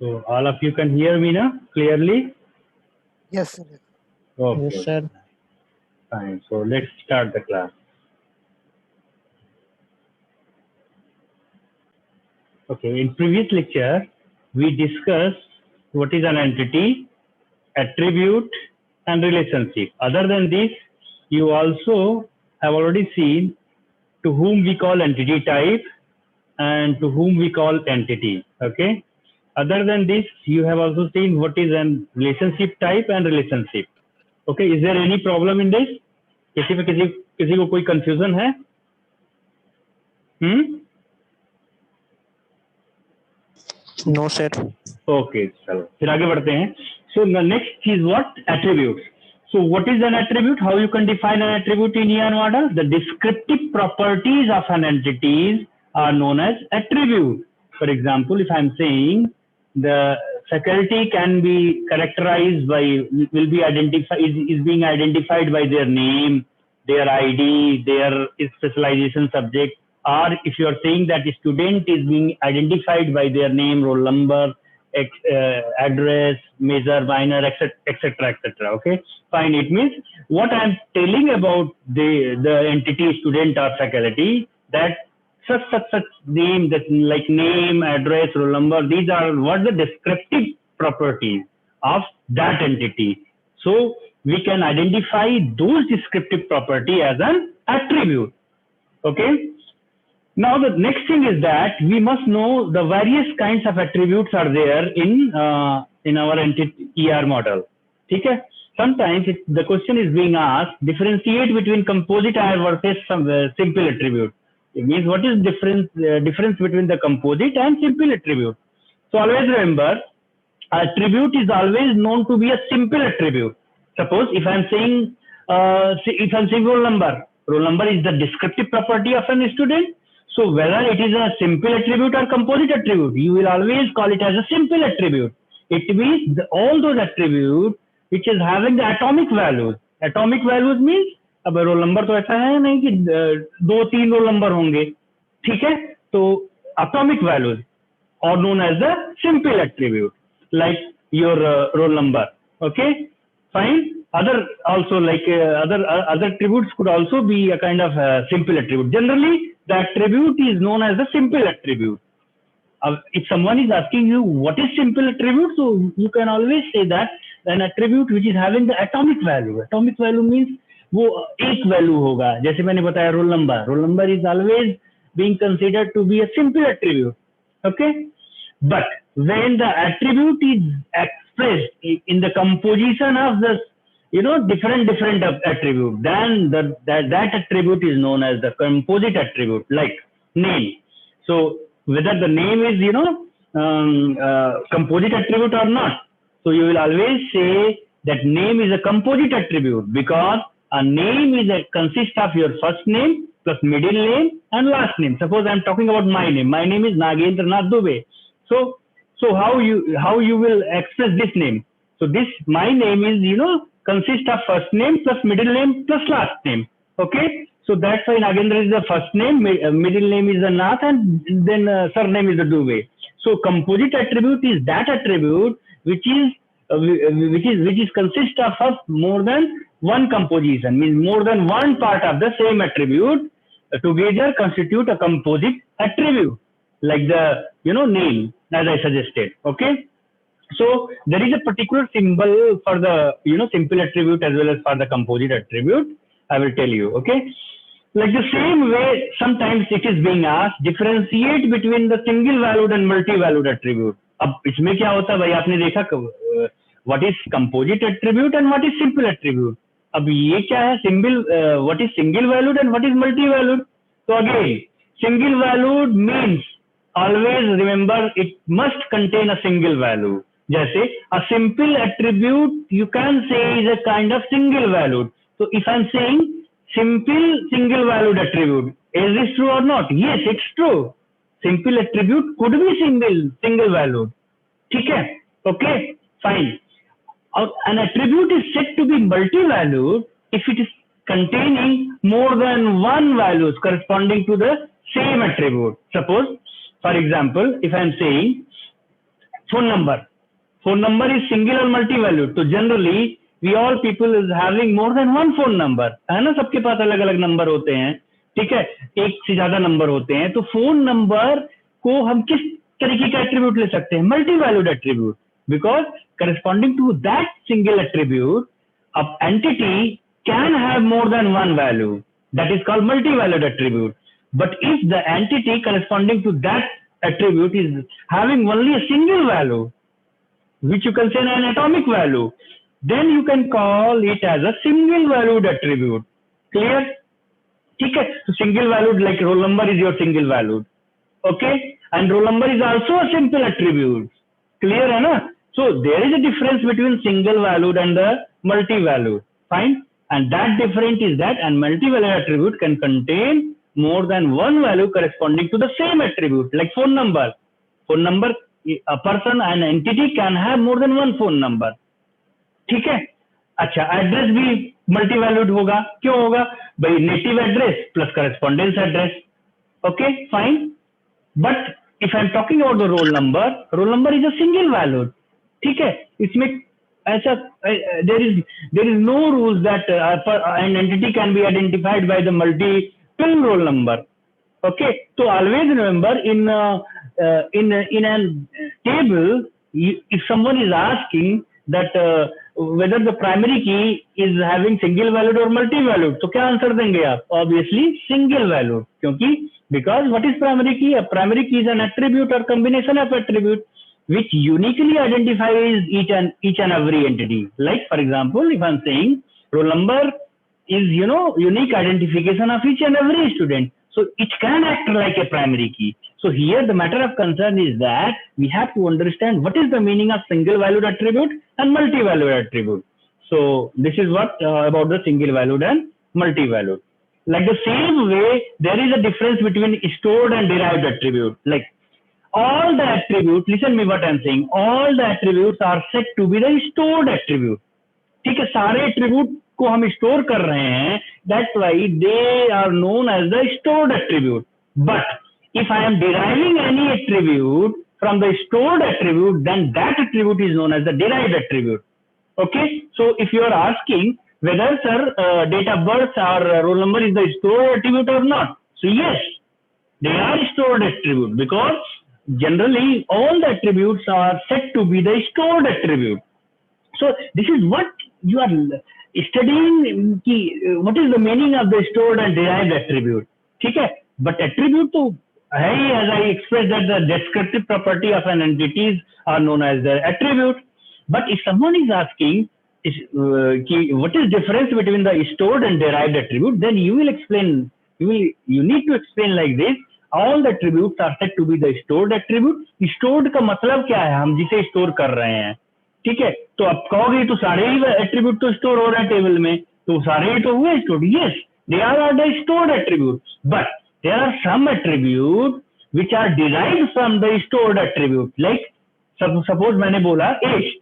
So all of you can hear me now clearly? Yes, sir. Okay. Yes, sir. Fine. So let's start the class. Okay. In previous lecture, we discussed what is an entity, attribute, and relationship. Other than this, you also have already seen to whom we call entity type and to whom we call entity. Okay. Other than this, you have also seen what is an relationship type and relationship. Okay. Is there any problem in this? किसी को कोई confusion है? No, sir. Okay, चलो फिर आगे बढ़ते हैं. So the next is what? Attributes. So what is an attribute? How you can define an attribute in ER model? The descriptive properties of an entity are known as attribute. For example, if I'm saying the faculty can be characterized by, will be identified, is being identified by their name, their ID, their specialization subject, or if you are saying that a student is being identified by their name, roll number, address, major, minor, etc., etc. Okay, fine. It means what I'm telling about the entity, student or faculty, that such name, that like name, address, roll number, these are what the descriptive properties of that entity. So we can identify those descriptive property as an attribute. Okay. Now the next thing is that we must know the various kinds of attributes are there in our entity ER model. Okay. Sometimes the question is being asked, differentiate between composite versus simple attribute. It means what is difference between the composite and simple attribute. So always remember, attribute is always known to be a simple attribute. Suppose if I'm saying roll number is the descriptive property of an student. So whether it is a simple attribute or composite attribute, you will always call it as a simple attribute. It means all those attributes which is having the atomic values. Atomic values means अब roll number तो ऐसा है नहीं कि 2-3 roll number होंगे, ठीक है? तो atomic values are known as the simple attribute, like your roll number. Okay, fine. Other also like other attributes could also be a kind of simple attribute. Generally, the attribute is known as a simple attribute. If someone is asking you what is simple attribute, so you can always say that an attribute which is having the atomic value. Atomic value means वो एक value होगा. जैसे मैंने बताया roll number is always being considered to be a simple attribute. Okay, but when the attribute is expressed in the composition of the different attribute, then that attribute is known as the composite attribute, like name. So whether the name is composite attribute or not, so you will always say that name is a composite attribute, because a name consists of your first name plus middle name and last name. Suppose I'm talking about my name. My name is Nagendra Nath Dubey. So how you will express this name? So this my name is consists of first name plus middle name plus last name. Okay, so that's why Nagendra is the first name, middle name is the Nath, and then surname is the Dubey. So composite attribute is that attribute which consists of more than one composition, means more than one part of the same attribute together constitute a composite attribute, like the name, as I suggested. Okay, so there is a particular symbol for the simple attribute as well as for the composite attribute. I will tell you. Okay, like the same way sometimes it is being asked, differentiate between the single valued and multi-valued attribute. अब इसमें क्या होता है भाई, आपने देखा what is composite attribute and what is simple attribute. अब ये क्या है, what is single valued and what is multi-valued. So again, single valued means always remember it must contain a single value. जैसे a simple attribute you can say is a kind of single valued. So if I'm saying simple single valued attribute, is this true or not? Yes, it's true. Simple attribute could be single valued. ठीक है? Okay, fine. An attribute is said to be multi-valued if it is containing more than one values corresponding to the same attribute. Suppose, for example, if I am saying phone number is single or multi valued. तो generally we all people is having more than one phone number, है ना, सबके पास अलग अलग number होते हैं, ठीक है, एक से ज्यादा नंबर होते हैं. तो फोन नंबर को हम किस तरीके का एट्रीब्यूट ले सकते हैं? Multi valued attribute, because corresponding to that single attribute an entity can have more than one value. That is called multi-valued attribute. But if the entity corresponding to that attribute is having only a single value, which you can say an atomic value, then you can call it as a single valued attribute. Clear? Okay. So single valued, like roll number is your single valued. Okay. And roll number is also a simple attribute. Clear, hai na? So there is a difference between single valued and the multi-valued. Fine. And that difference is that a multi-valued attribute can contain more than one value corresponding to the same attribute, like phone number. Phone number, a person, an entity can have more than one phone number. ठीक है. अच्छा, address भी multi valued होगा. क्यों होगा भाई? Native address plus correspondence address. Okay, fine. But if I am talking about the roll number is a single valued. ठीक है. इसमें ऐसा there is no rules that an entity can be identified by the multiple roll number. Okay, तो always remember in a table, if someone is asking that whether the primary key is having single valued or multi valued, तो क्या answer देंगे आप? Obviously single valued, क्योंकि because what is primary key? A primary key is an attribute or combination of attribute which uniquely identifies each and every entity. Like for example, if I'm saying roll number is unique identification of each and every student, so it can act like a primary key. So here the matter of concern is that we have to understand what is the meaning of single valued attribute and multi valued attribute. So this is what about the single valued and multi valued. Like the same way, there is a difference between stored and derived attribute. Like all the attributes, listen me what I'm saying, all the attributes are said to be the stored attribute. ठीक है, सारे attribute को हम store कर रहे हैं, that's why they are known as the stored attribute. But if I am deriving any attribute from the stored attribute, then that attribute is known as the derived attribute. Okay, so if you are asking whether sir date of birth or roll number is the stored attribute or not, so yes, they are stored attribute because generally all the attributes are said to be the stored attribute. So this is what you are studying, what is the meaning of the stored and derived attribute. ठीक है, but attribute तो है ही, as I expressed that the descriptive property of an entity are known as the attribute. But if someone is asking what is difference between the stored and derived attribute, then you will explain, you need to explain like this. All the attributes are said to be the stored attribute. Stored का मतलब क्या है? हम जिसे store कर रहे हैं. ठीक है, तो आप कहोगे तो सारे ही एट्रीब्यूट तो स्टोर हो रहे हैं टेबल में, तो सारे ही तो हुए store. Yes, they are the stored attribute, but there are some attribute which are derived from the stored attribute. Like suppose मैंने बोला एज,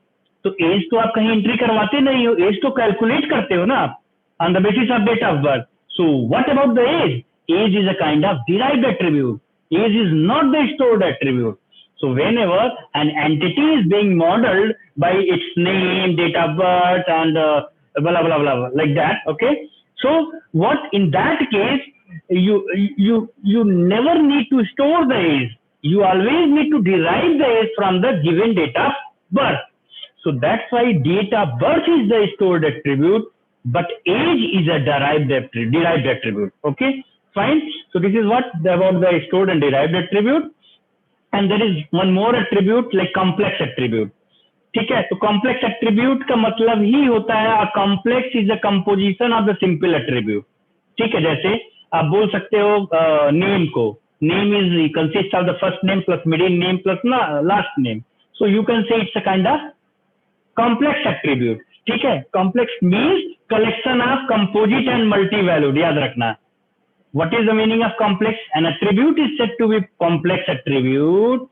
तो एज तो आप कहीं एंट्री करवाते नहीं हो, एज तो कैलकुलेट करते हो ना आप on the basis of date of birth. So what about the age? Age is a kind of derived attribute. Age is not the stored attribute. So whenever an entity is being modeled by its name, date of birth, and blah blah blah like that, okay? So what in that case, you never need to store the age. You always need to derive the age from the given date of birth. So that's why date of birth is the stored attribute, but age is a derived attribute. Okay, fine. So this is what about the stored and derived attribute. And there is one more attribute like complex attribute. ठीक है, तो complex attribute का मतलब ही होता है a complex is a composition of the simple attribute. ठीक है, जैसे आप बोल सकते हो name को, name is consists of the first name plus middle name plus last name. So you can say it's a kind of complex attribute. ठीक है, complex means collection of composite and multi-valued. याद रखना. What is the meaning of complex? An attribute is said to be complex attribute.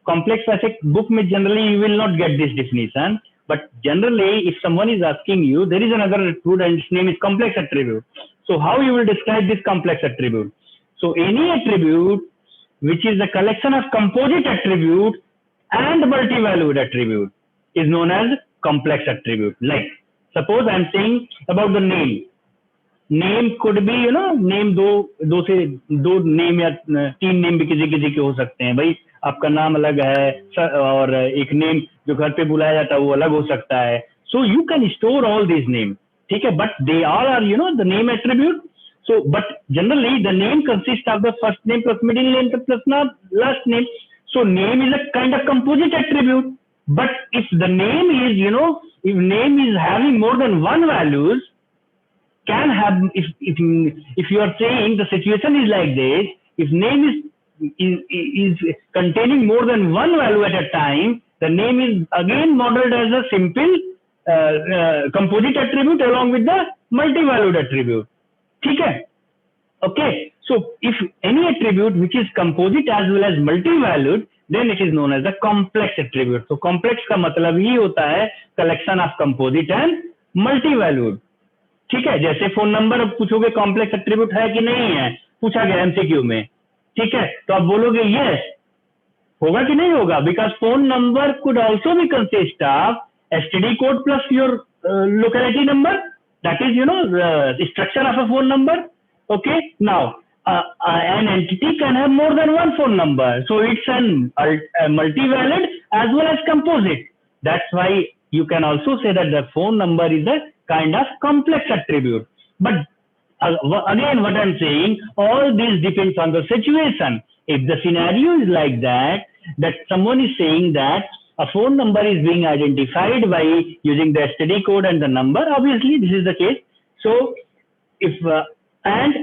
Complex वैसे book में generally you will not get this definition, but generally if someone is asking you, there is another attribute and its name is complex attribute. So how you will describe this complex attribute? So any attribute which is a collection of composite attributes and multi-valued attribute is known as complex attribute. Like suppose I'm saying about the name. Name could be name दो से दो name या तीन name भी किसी किसी के हो सकते हैं भाई. आपका नाम अलग है और एक नेम जो घर पे बुलाया जाता है वो अलग हो सकता है. So you can store all these names. ठीक है, but they all are the name attribute. So but generally the name consists of the first name plus middle name plus last name. So name is a kind of composite attribute. But if the name is if name is having more than one values, can have, if you are saying the situation is like this, if name is containing more than one value at a time, the name is again modeled as a simple composite attribute along with the multi-valued attribute. ठीक है? Okay, so if any attribute which is composite as well as multi-valued, then it is known as a complex attribute. So complex का मतलब ही होता है collection of composite and multi-valued. ठीक है, जैसे phone number पूछोगे कॉम्प्लेक्स एट्रीब्यूट है कि नहीं है, पूछा गया एमसीक्यू में. ठीक है, तो आप बोलोगे यस, होगा कि नहीं होगा, because phone number could also be consist of STD code plus your locality number. That is structure of a phone number. Okay, now an entity can have more than one phone number, so it's a multi-valid as well as composite. That's why you can also say that the phone number is a kind of complex attribute. But again, what I'm saying, all this depends on the situation. If the scenario is like that someone is saying that a phone number is being identified by using the STD code and the number, obviously this is the case. So if and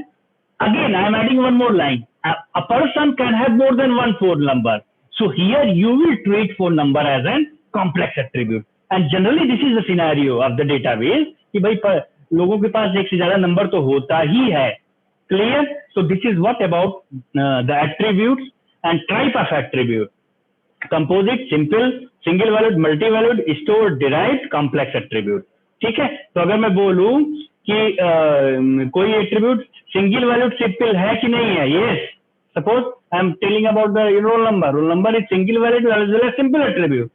again I am adding one more line, a person can have more than one phone number. So here you will treat phone number as a complex attribute. And generally this is the scenario of the database कि भाई लोगों के पास एक से ज्यादा number तो होता ही है. Clear? So this is what about the attributes and type of attribute. Composite, simple, single valued, multi valued, stored, derived, complex attribute. ठीक है, तो अगर मैं बोलूं कि कोई एट्रीब्यूट सिंगल वैल्यूड सिंपल है कि नहीं है, yes. Suppose I am telling about the roll number is single valued as well as simple attribute.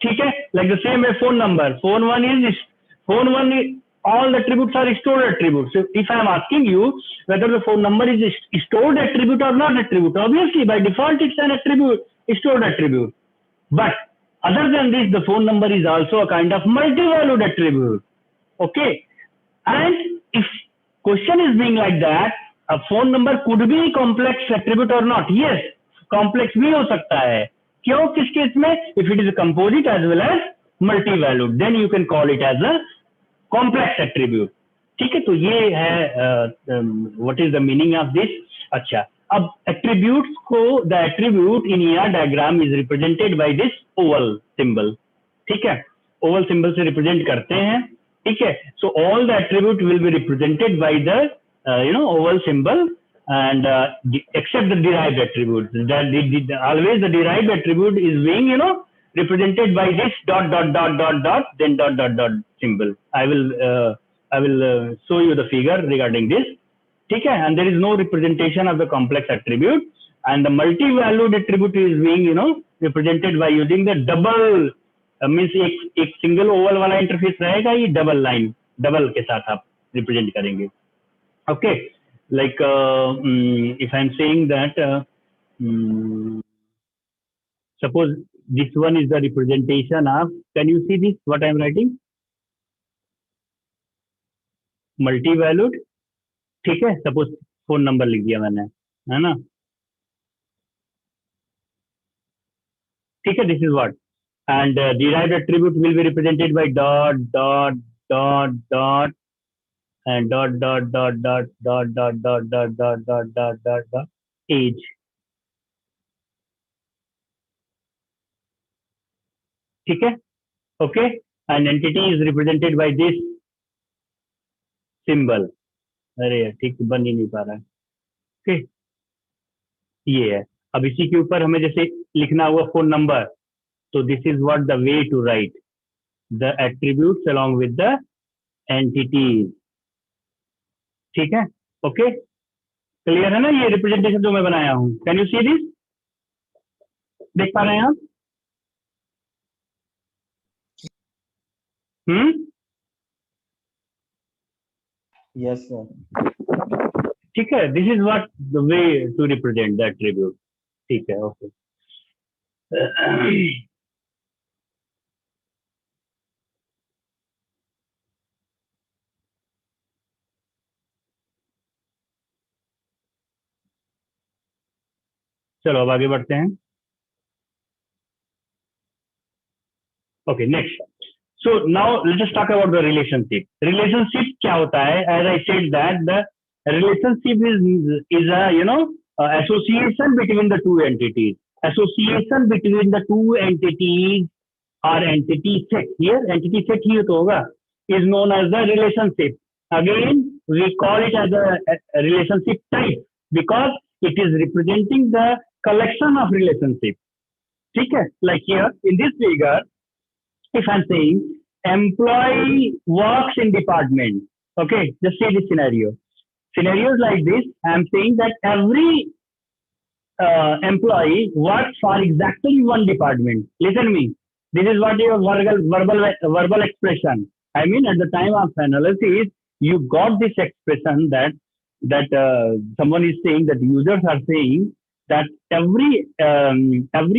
ठीक है, लाइक द सेम है phone number. phone one all the attributes are stored attributes. So if I am asking you whether the phone number is stored attribute or not attribute, obviously by default it's an attribute, stored attribute. But other than this, the phone number is also a kind of multi-valued attribute. Okay, and if question is being like that, a phone number could be complex attribute or not. Yes, complex भी हो सकता है. क्यों, किस case में? If it is a composite as well as multi-valued, then you can call it as a complex attribute. ठीक है, तो ये है what is the meaning of this. अच्छा, अब attributes को, the attribute in ER diagram is represented by this oval symbol. ठीक है, oval symbol से represent करते हैं. ठीक है, so all the attribute will be represented by the oval symbol. And except the derived attribute, that always the derived attribute is being represented by this dot then dot symbol. I will show you the figure regarding this. ठीक है, and there is no representation of the complex attribute, and the multi-valued attribute is being represented by using the double means एक single oval वाला interface रहेगा, ये double line double के साथ आप represent करेंगे. Okay, like if I'm saying that suppose this one is the representation of, can you see this what I'm writing? Multi-valued. ठीक है, suppose phone number लिख दिया मैंने, है ना. ठीक है, this is what, and derived attribute will be represented by dot and dot age. ठीक है, okay, and entity is represented by this symbol. अरे यार ठीक बन ही नहीं पा रहा है. ओके, ये है. अब इसी के ऊपर हमें जैसे लिखना हुआ फोन नंबर, तो this is what the way to write the attributes along with the entities. ठीक है, ओके, क्लियर है ना ये रिप्रेजेंटेशन जो मैं बनाया हूं. कैन यू सी दिस, देख पा रहे हैं आप? Yes, sir. ठीक है, this is what the way to represent the attribute. ठीक है, okay. चलो अब आगे बढ़ते हैं. Okay, next. So now let us talk about the relationship. Relationship क्या होता है? As I said that the relationship is a association between the two entities. Association between the two entities or entity set. Here entity set ही तो होगा. Is known as the relationship. Again, we call it as a relationship type because it is representing the collection of relationship. ठीक है? Like here in this figure. If I'm saying employee works in department, okay, just say this scenario. Scenarios like this, I'm saying that every employee works for exactly one department. Listen to me. This is what your verbal expression. I mean, at the time of analysis, you got this expression that someone is saying, that users are saying that every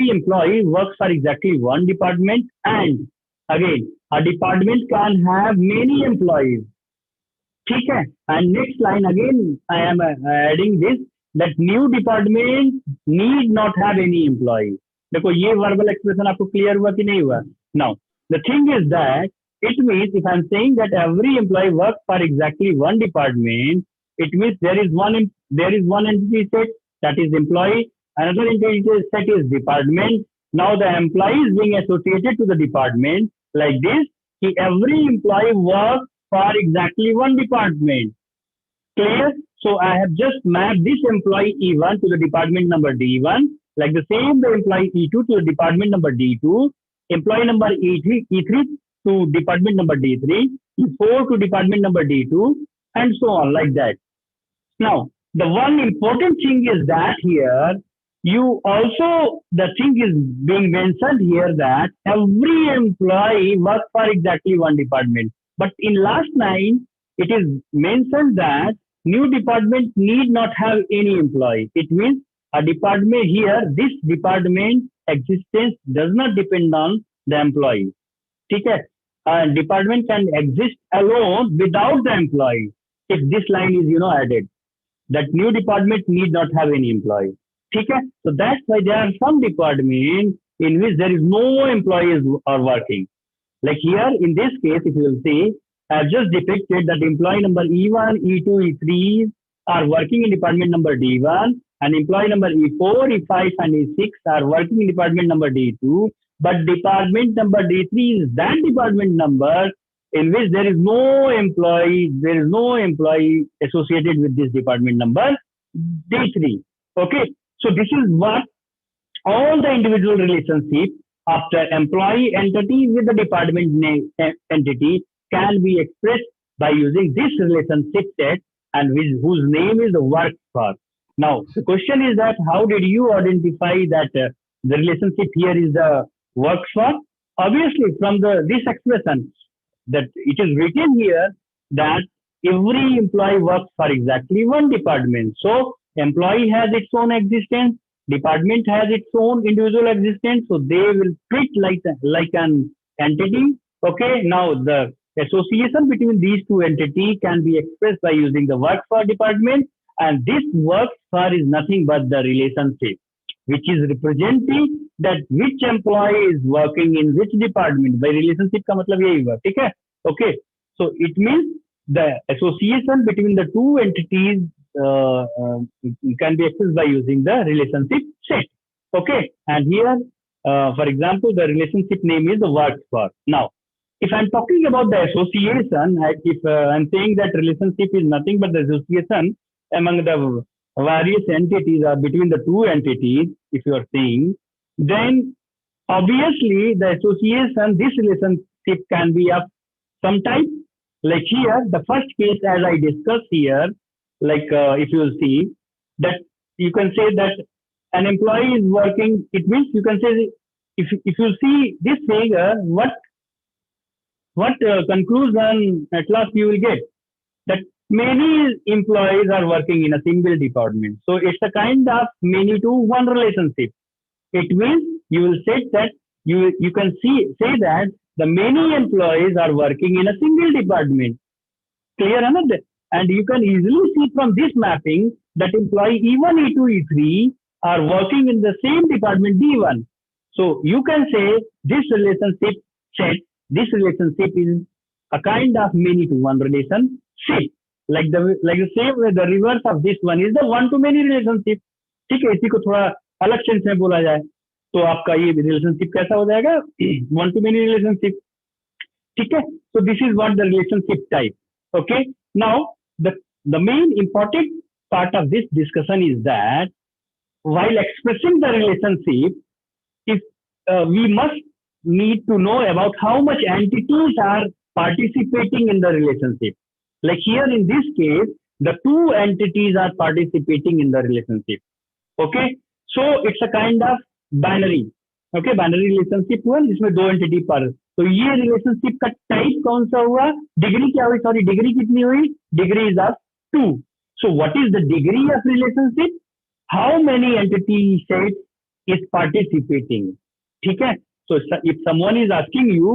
employee works for exactly one department, and again, a department can have many employees. ठीक है? And next line again, I am adding this, that new department need not have any employee. देखो ये verbal expression आपको clear हुआ कि नहीं हुआ? Now, the thing is that it means if I'm saying that every employee works for exactly one department, it means there is one entity set, that is employee, another entity set is department. Now the employee is being associated to the department. Like this, every employee works for exactly one department. Clear? So I have just mapped this employee E1 to the department number D1. Like the same, the employee E2 to the department number D2. Employee number E3 to department number D3. E4 to department number D2, and so on, like that. Now, the one important thing is that here, the thing is being mentioned here that every employee works for exactly one department. But in last line, it is mentioned that new department need not have any employee. It means a department here, this department existence does not depend on the employee. ठीक है? A department can exist alone without the employee if this line is added. That new department need not have any employee. Okay? So that's why there are some departments in which there is no employees are working. Like here, in this case, if you will see, I have just depicted that employee number E1, E2, E3 are working in department number D1, and employee number E4, E5, and E6 are working in department number D2. But department number D3 is that department number in which there is no employee associated with this department number D3. Okay. So this is what all the individual relationship of the employee entity with the department entity can be expressed by using this relationship set, and whose name is work for. Now, the question is that how did you identify that the relationship here is the work for? Obviously, from this expression, that it is written here that every employee works for exactly one department. So, employee has its own existence, department has its own individual existence, so they will treat like an entity. Okay, now the association between these two entities can be expressed by using the work for department, and this work for is nothing but the relationship which is representing that which employee is working in which department. By relationship का मतलब यही हुआ, ठीक है? Okay, so it means the association between the two entities can be accessed by using the relationship set. Okay, and here, for example, the relationship name is the work for. Now, if I'm talking about the association, if I'm saying that relationship is nothing but the association among the various entities or between the two entities, if you are saying, then obviously the association, this relationship can be of some type. Like here, the first case as I discussed here, like if you will see that you can say that an employee is working, it means you can say if you see this figure, what what conclusion at last you will get? That many employees are working in a single department. So it's a kind of many to one relationship. It means you will say that you can say that the many employees are working in a single department. Clear another? And you can easily see from this mapping that employee E1, E2, E3 are working in the same department D1. So you can say this relationship set, this relationship is a kind of many to one relationship. Like the same way the reverse of this one is the one to many relationship. ठीक है, इसी को थोड़ा अलग sense में बोला जाए तो आपका ये रिलेशनशिप कैसा हो जाएगा? One two many relationship. ठीक है, so this is what the relationship type. Okay, now the main important part of this discussion is that while expressing the relationship, if we must need to know about how much entities are participating in the relationship. Like here in this case, the two entities are participating in the relationship. Okay, so it's a kind of binary. Okay, binary relationship हुआ जिसमें दो entity पर. तो ये relationship का type कौन सा हुआ? डिग्री क्या हुई? सॉरी, डिग्री कितनी हुई? Degree is of 2. So what is the degree of relationship? How many entity set is participating. ठीक है, so if someone is asking you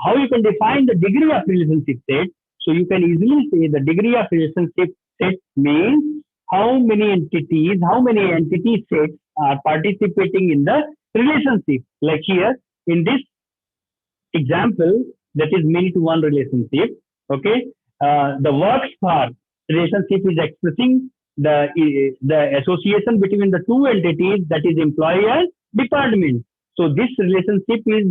how you can define the degree of relationship set, so you can easily say the degree of relationship set means how many entity sets are participating in the relationship. Like here in this example, that is many to one relationship. Okay, the works for relationship is expressing the association between the two entities, that is employee and department. So this relationship is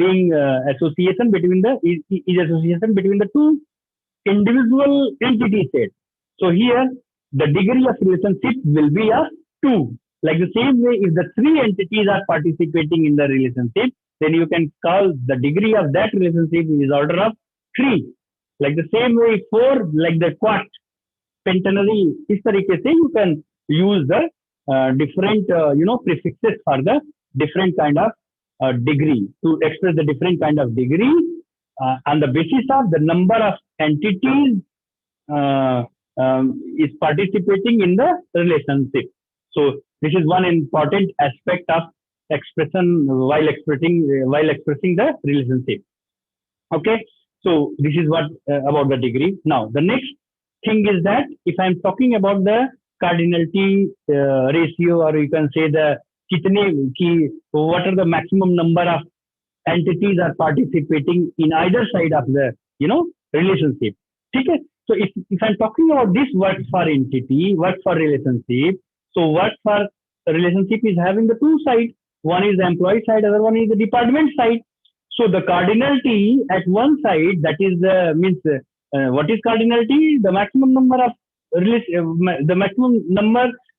being association between the two individual entity sets. So here the degree of relationship will be of 2. Like the same way, if the three entities are participating in the relationship, then you can call the degree of that relationship is order of 3. Like the same way, 4, like the quart, pentanary, इस तरीके से you can use the different prefixes for the different kind of degree to express the different kind of degree on the basis of the number of entities is participating in the relationship. So this is one important aspect of expression while expressing the relationship. Okay, so this is what about the degree. Now the next thing is that if I am talking about the cardinality ratio, or you can say the what are the maximum number of entities are participating in either side of the relationship. Okay, so if I'm talking about this work for entity, work for relationship, so work for relationship is having the two sides. One is the employee side, other one is the department side. So the cardinality at one side, that is what is cardinality? The maximum number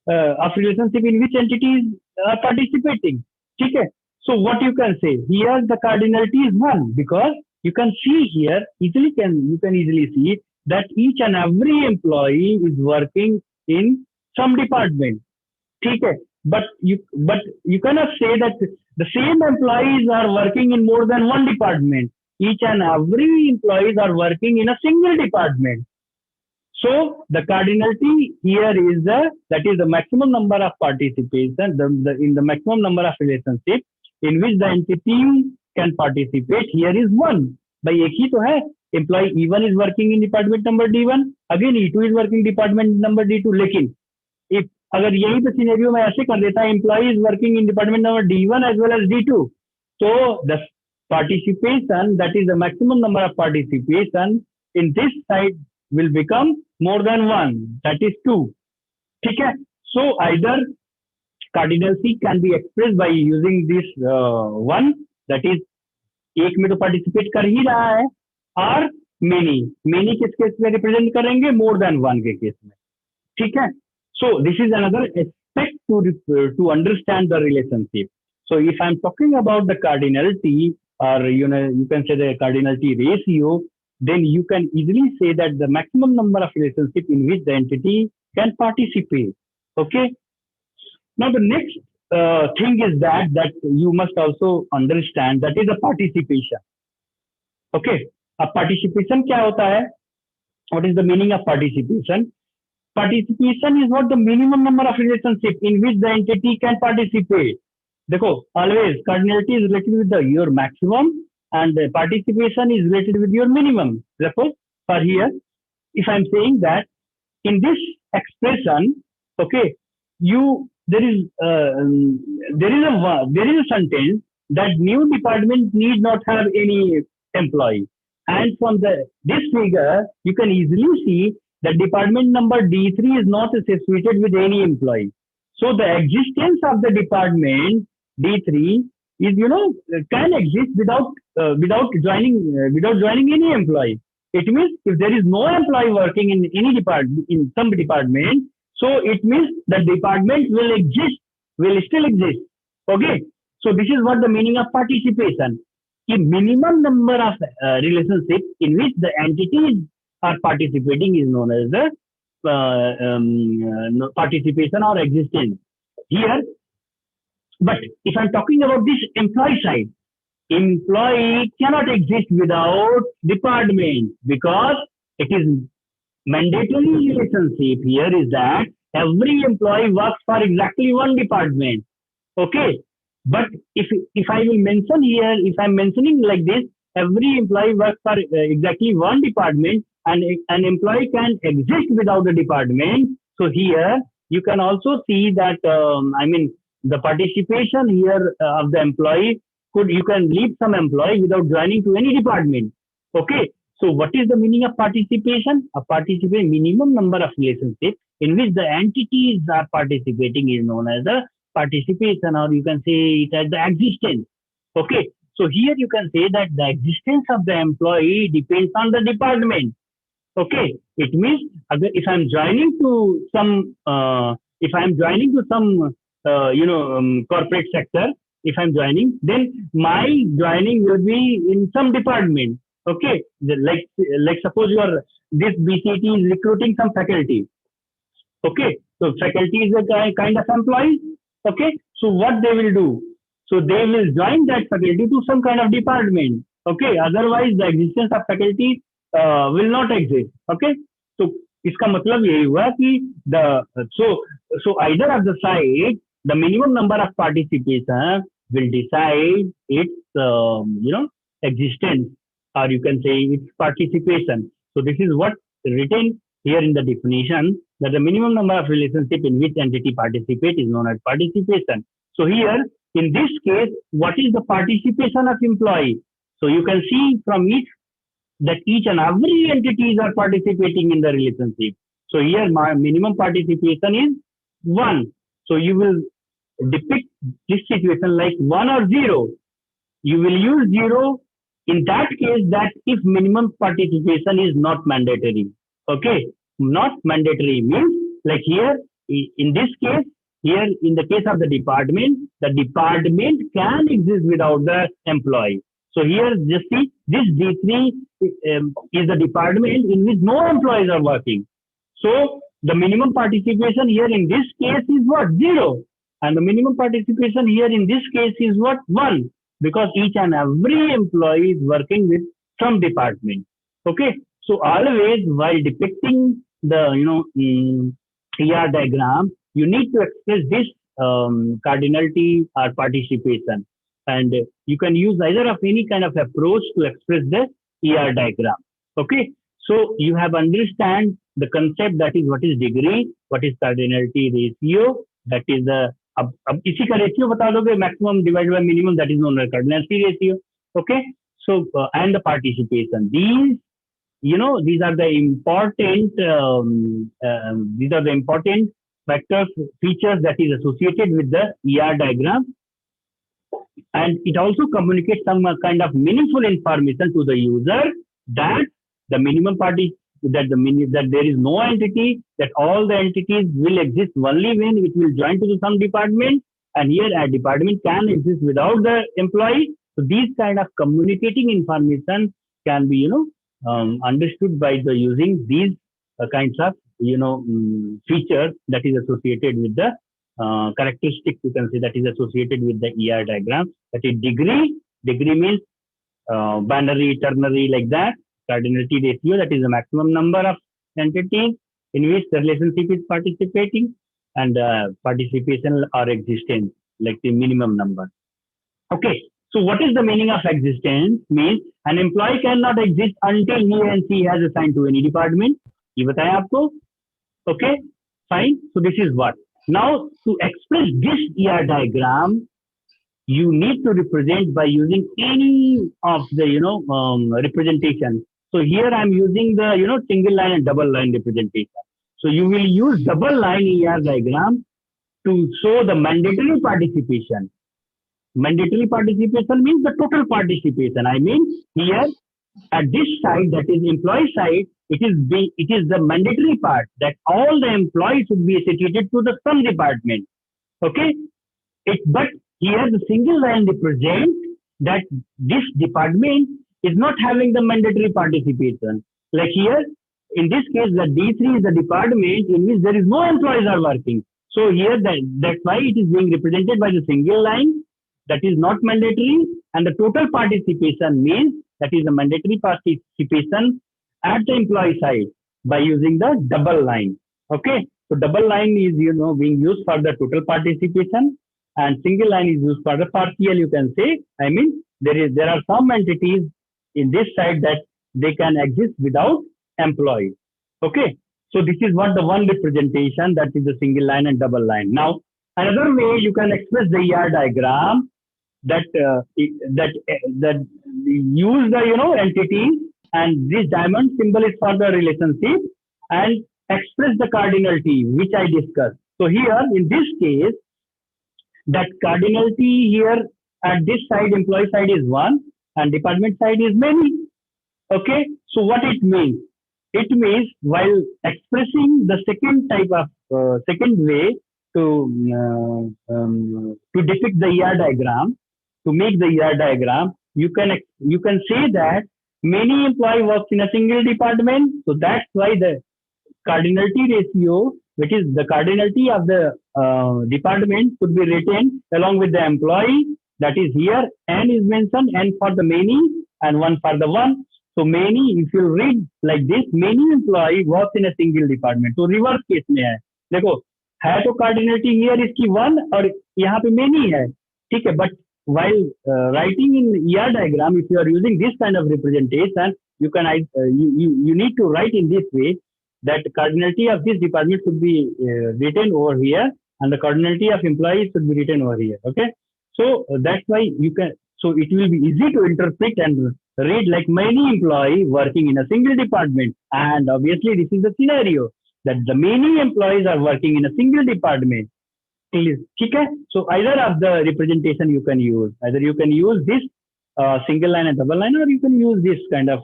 of relationship in which entities are participating. Okay, so what you can say here, the cardinality is 1, because you can see here you can easily see that each and every employee is working in some department. Okay, but you cannot say that the same employees are working in more than one department. Each and every employees are working in a single department. So the cardinality here is that is the maximum number of participation, in the maximum number of relationship in which the entity can participate. Here is 1. By एक ही तो है, employee E1 is working in department number D1, again E2 is working department number D2. लेकिन if अगर यही तो scenario में ऐसे कर देता है, employee is working in department number D1 as well as D2, so the participation, that is the maximum number of participation in this side will become more than 1, that is 2. ठीक है, so either cardinality can be expressed by using this 1, that is एक में तो participate कर ही रहा है, और many किस केस में रिप्रेजेंट करेंगे? more than 1 के केस में. ठीक है, so this is another aspect to understand the relationship. So if I'm talking about the cardinality, or you can say the cardinality ratio, then you can easily say that the maximum number of relationship in which the entity can participate. Okay, now the next thing is that you must also understand, that is the participation. Okay, अब participation क्या होता है? What is the meaning of participation? Participation is what the minimum number of relationship in which the entity can participate. देखो, always cardinality is related with the your maximum and participation is related with your minimum. Suppose for here, if I'm saying that in this expression, okay, you there is a sentence that new department need not have any employee, and from this figure you can easily see that department number D3 is not associated with any employee. So the existence of the department D3 is, can exist without joining any employee. It means if there is no employee working in any department, in some department, so it means the department will still exist. Okay. So this is what the meaning of participation. The minimum number of relationships in which the entities are participating is known as the participation or existence. Here, but if I'm talking about this employee side, employee cannot exist without department, because it is mandatory relationship here is that every employee works for exactly one department. Okay, but if I will mention here, if I'm mentioning like this, every employee works for exactly one department, and an employee can exist without a department. So here you can also see that the participation here of the employee you can leave some employee without joining to any department. Okay, so what is the meaning of participation? A participation minimum number of relationships in which the entities are participating is known as the participation, or you can say it as the existence. Okay, so here you can say that the existence of the employee depends on the department. Okay, it means if I'm joining to some corporate sector, if I'm joining, then my joining will be in some department. Okay, like suppose this BCT is recruiting some faculty. Okay, so faculty is a kind of employee. Okay, so what they will do? So they will join that faculty to some kind of department. Okay, otherwise the existence of faculty will not exist. Okay, so इसका मतलब यही हुआ कि so either of the side, the minimum number of participation will decide its existence, or you can say its participation. So this is what written here in the definition, that the minimum number of relationship in which entity participate is known as participation. So here in this case, what is the participation of employee? So you can see from it that each and every entities are participating in the relationship. So here my minimum participation is 1. So you will depict this situation like 1 or 0. You will use 0 in that case, that if minimum participation is not mandatory. Okay, not mandatory means like here in this case, here in the case of the department can exist without the employee. So here just see, this D3 is the department in which no employees are working. So the minimum participation here in this case is what? 0. And the minimum participation here in this case is what? 1. Because each and every employee is working with some department. Okay. So always while depicting the ER diagram, you need to express this cardinality or participation. And you can use either of any kind of approach to express the ER diagram. Okay. So you have understand the concept, that is what is degree, what is cardinality ratio, that is the अब इसी का ratio बता दोगे, maximum divided by minimum, that is known as cardinality ratio. Okay. So and the participation, these are the important factors, features that is associated with the ER diagram. And it also communicates some kind of meaningful information to the user, that the minimum that there is no entity, that all the entities will exist only when it will join to some department, and here a department can exist without the employee. So these kind of communicating information can be understood by the using these kinds of features that is associated with the characteristics, you can say, that is associated with the ER diagram. That is degree means binary, ternary, like that. Cardinality ratio, that is the maximum number of entities in which the relationship is participating, and participation or existence, like the minimum number. Okay. So what is the meaning of existence? Means an employee cannot exist until he and she has assigned to any department. ये बताया आपको. Okay. Fine. So this is what. Now to express this ER diagram, you need to represent by using any of the representation. So here I'm using the single line and double line representation. So you will use double line ER diagram to show the mandatory participation. Mandatory participation means the total participation. I mean here at this side, that is employee side, it is the mandatory part that all the employees should be associated to the some department. Okay, but here the single line represents that this department is not having the mandatory participation. Like here, in this case, the D3 is the department in which there is no employees are working. So here that's why it is being represented by the single line that is not mandatory, and the total participation means that is the mandatory participation at the employee side by using the double line. Okay, so double line is being used for the total participation, and single line is used for the partial, you can say. I mean there are some entities in this side that they can exist without employees. Okay, so this is what the one representation, that is the single line and double line. Now another way you can express the ER diagram, that use the entity, and this diamond symbol is for the relationship, and express the cardinality which I discussed. So here in this case, that cardinality here at this side, employee side is 1 and department side is many. Okay, so what it means? It means while expressing the second type of second way to depict the ER diagram, to make the ER diagram, you can say that many employee works in a single department. So that's why the cardinality ratio, which is the cardinality of the department, could be written along with the employee. That is here n is mentioned, n for the many and 1 for the one. So many, if you read like this, many employee works in a single department. तो reverse case में है, देखो है तो cardinality here इसकी 1 और यहाँ पे many है, ठीक है. But while writing in ER diagram, if you are using this kind of representation, you can you need to write in this way, that cardinality of this department should be written over here, and the cardinality of employees should be written over here. Okay, so that's why you can. So it will be easy to interpret and read like many employees working in a single department, and obviously this is the scenario that the many employees are working in a single department. Okay, so either of the representation you can use. Either you can use this single line and double line, or you can use this kind of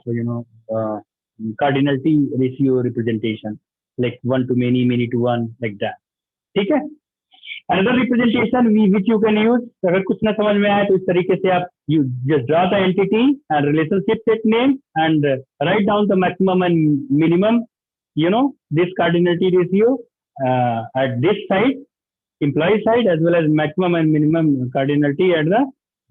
cardinality ratio representation, like 1 to many, many to 1, like that. Okay. Another representation which you can use, अगर कुछ ना समझ में आए तो इस तरीके से आप you just draw the entity and relationship set name and write down the maximum and minimum, this cardinality ratio at this side, employee side, as well as maximum and minimum cardinality at the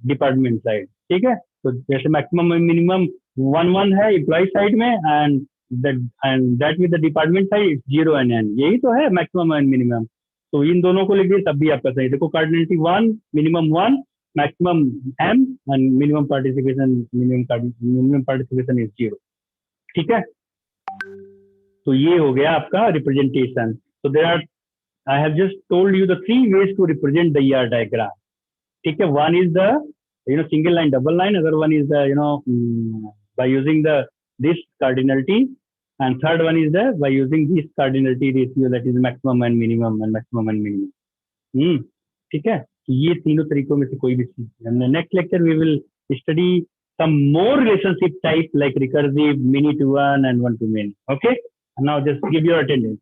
department side. ठीक है, तो जैसे maximum and minimum 1 है employee side में, and that with the department side it's 0 and n. यही तो है maximum and minimum. तो इन दोनों को लिख दिए तब भी आपका सही. देखो cardinality 1, minimum 1, maximum m and minimum participation is 0. ठीक है, तो ये हो गया आपका representation. So there are, I have just told you the 3 ways to represent the ER diagram. ठीक है, one is the single line, double line. Other one is the by using this cardinality, and third one is by using this cardinality ratio, that is maximum and minimum and maximum and minimum. ठीक है, ये तीनों तरीकों में से कोई भी चीज. Next lecture we will study some more relationship type like recursive, many to one, and one to many. Okay, and now just give your attendance.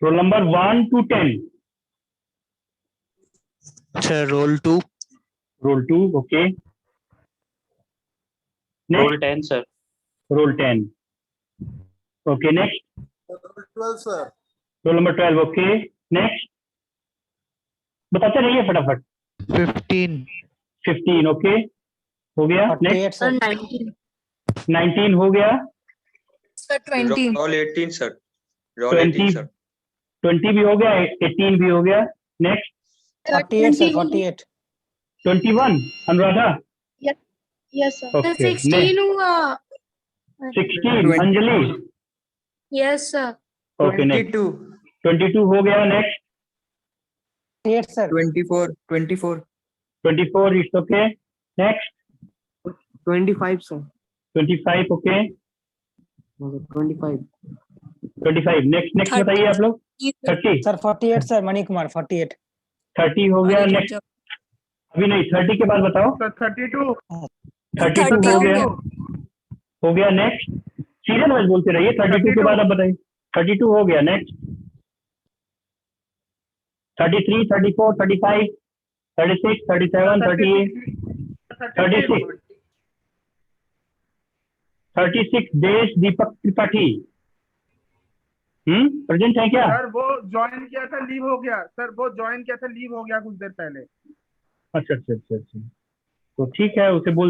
Roll number 1 to 10. Sir, roll 2. Roll 2. Okay. Next. Roll 10, sir. Roll 10. Okay, next. Roll 12, sir. Roll number 12. Okay, next. बताते रहिए फटाफट. 15. 15. Okay. हो गया। 48 next sir. 19. 19 हो गया। Sir, 20. Roll 18, sir. Roll 18, sir. 20 भी हो गया, 18 भी हो गया। Next 48 sir. 48. 21 Anuradha. Yes, sir. Okay. 16 हुआ. 16 Anjali. Yes, sir. Okay next 22 हो गया। Next 48 sir. 24 it's okay. Next 25 sir. 25 okay. 25. 25 next 30. बताइए आप लोग। 30 Sir 48 sir. Mani Kumar 48. 30 हो गया। नेक्स्ट अभी नहीं, 30 के बाद बताओ। 32. 32 हो गया। हो गया। नेक्स्ट सीरियल वाइज बोलते रहिए। 32 के बाद आप बताइए। 32 हो गया। नेक्स्ट 33 34 35 36 37 38 36 देश दीपक त्रिपाठी प्रेजेंट है क्या? सर वो ज्वाइन किया था, लीव हो गया। सर वो ज्वाइन किया था, लीव हो गया कुछ देर पहले। अच्छा तो ठीक है, उसे बोल